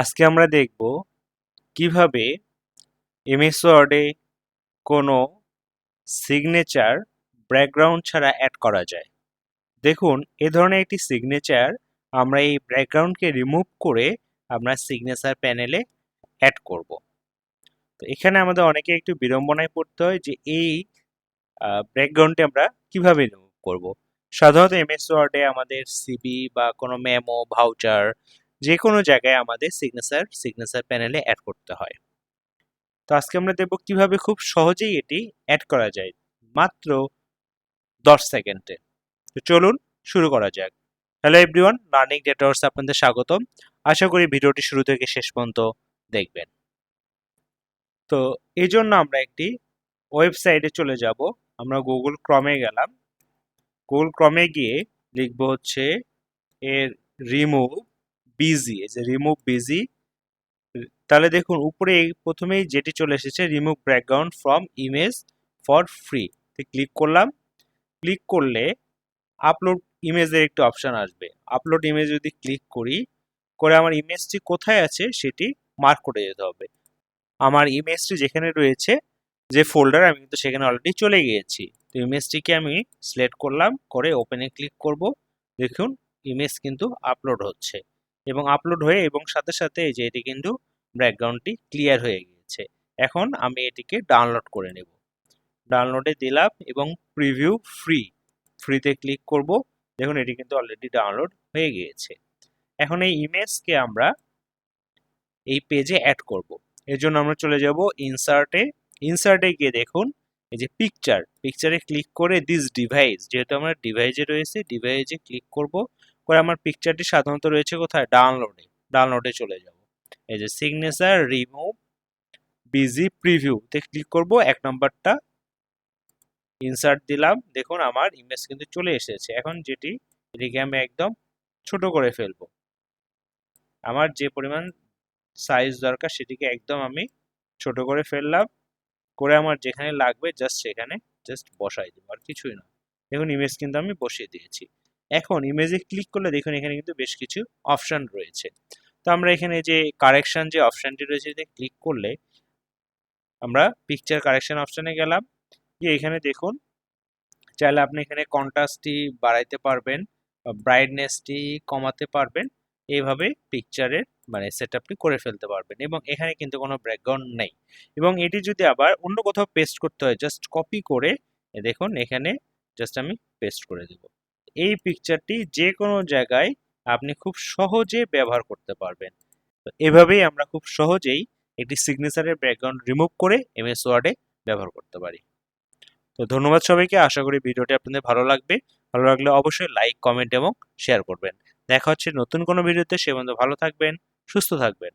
আজকে আমরা দেখব কিভাবে এমএস ওয়ার্ডে কোনো সিগনেচার ব্যাকগ্রাউন্ড ছাড়া অ্যাড করা যায়। দেখুন, এ ধরনের একটি সিগনেচার আমরা এই ব্যাকগ্রাউন্ডকে রিমুভ করে আমরা সিগনেচার প্যানেলে অ্যাড করব। তো এখানে আমাদের অনেকে একটু বিড়ম্বনায় পড়তে হয় যে এই ব্যাকগ্রাউন্ডটি আমরা কিভাবে রিমুভ করব। সাধারণত এমএস ওয়ার্ডে আমাদের সিভি বা কোনো মেমো ভাউচার যে কোনো জায়গায় আমাদের সিগনেচার প্যানেলে অ্যাড করতে হয়। তো আজকে আমরা দেখব কিভাবে খুব সহজেই এটি অ্যাড করা যায় মাত্র 10 সেকেন্ডে। তো চলুন শুরু করা যাক। হ্যালো এভরিওয়ান, লার্নিং ডেটার্স আপনাদের স্বাগতম। আশা করি ভিডিওটি শুরু থেকে শেষ পর্যন্ত দেখবেন। তো এই জন্য আমরা একটি ওয়েবসাইটে চলে যাব। আমরা গুগল ক্রমে গেলাম। গুগল ক্রমে গিয়ে লিখব হচ্ছে এর রিমুভ বিজি, এই যে রিমুভ বিজি। তাহলে দেখুন উপরে প্রথমেই যেটি চলে এসেছে remove background from image for free, click করলাম। ক্লিক করলে আপলোড ইমেজের একটি অপশন আসবে। আপলোড ইমেজ যদি ক্লিক করি, করে আমার ইমেজটি কোথায় আছে সেটি মার্ক করে যেতে হবে। আমার ইমেজটি যেখানে রয়েছে যে ফোল্ডার, আমি কিন্তু সেখানে অলরেডি চলে গিয়েছি। তো ইমেজটিকে আমি সিলেক্ট করলাম, করে ওপেনে ক্লিক করব। দেখুন ইমেজ কিন্তু আপলোড হচ্ছে এবং আপলোড হয়ে এবং সাথে সাথে এই যে এটি কিন্তু ব্যাকগ্রাউন্ডটি ক্লিয়ার হয়ে গিয়েছে। এখন আমি এটিকে ডাউনলোড করে নেব। ডাউনলোডে দিলাম এবং প্রিভিউ ফ্রিতে ক্লিক করব। দেখুন এটি কিন্তু অলরেডি ডাউনলোড হয়ে গিয়েছে। এখন এই ইমেজকে আমরা এই পেজে অ্যাড করব। এর জন্য আমরা চলে যাব ইনসার্টে গিয়ে দেখুন এই যে পিকচারে ক্লিক করে দিস ডিভাইস, যেহেতু আমরা ডিভাইসে রয়েছে ডিভাইসে ক্লিক করব। করে আমার পিকচারটি সাধারণত রয়েছে কোথায়, ডাউনলোডে চলে যাব। এই যে সিগনেচার রিমুভ বিজি প্রিভিউতে ক্লিক করব, 1 নম্বরটা ইনসার্ট দিলাম। দেখুন আমার ইমেজ কিন্তু চলে এসেছে। এখন এটিকে আমি একদম ছোট করে ফেলবো। আমার যে পরিমাণ সাইজ দরকার সেটিকে একদম আমি ছোট করে ফেললাম। করে আমার যেখানে লাগবে সেখানে বসাই দেবো, আর কিছুই না। দেখুন ইমেজ কিন্তু আমি বসিয়ে দিয়েছি। এখন ইমেজে ক্লিক করলে দেখুন এখানে কিন্তু বেশ কিছু অপশন রয়েছে। তো আমরা এখানে যে কারেকশন যে অপশনটি রয়েছে এতে ক্লিক করলে আমরা পিকচার কারেকশন অপশনে গেলাম। গিয়ে এখানে দেখুন চাইলে আপনি এখানে কন্ট্রাস্টটি বাড়াইতে পারবেন, ব্রাইটনেসটি কমাতে পারবেন। এইভাবে পিকচারের সেটআপটি করে ফেলতে পারবেন এবং এখানে কিন্তু কোনো ব্যাকগ্রাউন্ড নেই। এবং এটি যদি আবার অন্য কোথাও পেস্ট করতে হয়, জাস্ট কপি করে দেখুন এখানে আমি পেস্ট করে দেব। এই পিকচারটি যে কোনো জায়গায় আপনি খুব সহজে ব্যবহার করতে পারবেন। তো এভাবেই আমরা খুব সহজেই একটি সিগনেচারের ব্যাকগ্রাউন্ড রিমুভ করে এমএস ওয়ার্ডে ব্যবহার করতে পারি। তো ধন্যবাদ সবাইকে। আশা করি ভিডিওটি আপনাদের ভালো লাগবে। ভালো লাগলে অবশ্যই লাইক, কমেন্ট এবং শেয়ার করবেন। দেখা হচ্ছে নতুন কোনো ভিডিওতে। সে পর্যন্ত ভালো থাকবেন, সুস্থ থাকবেন।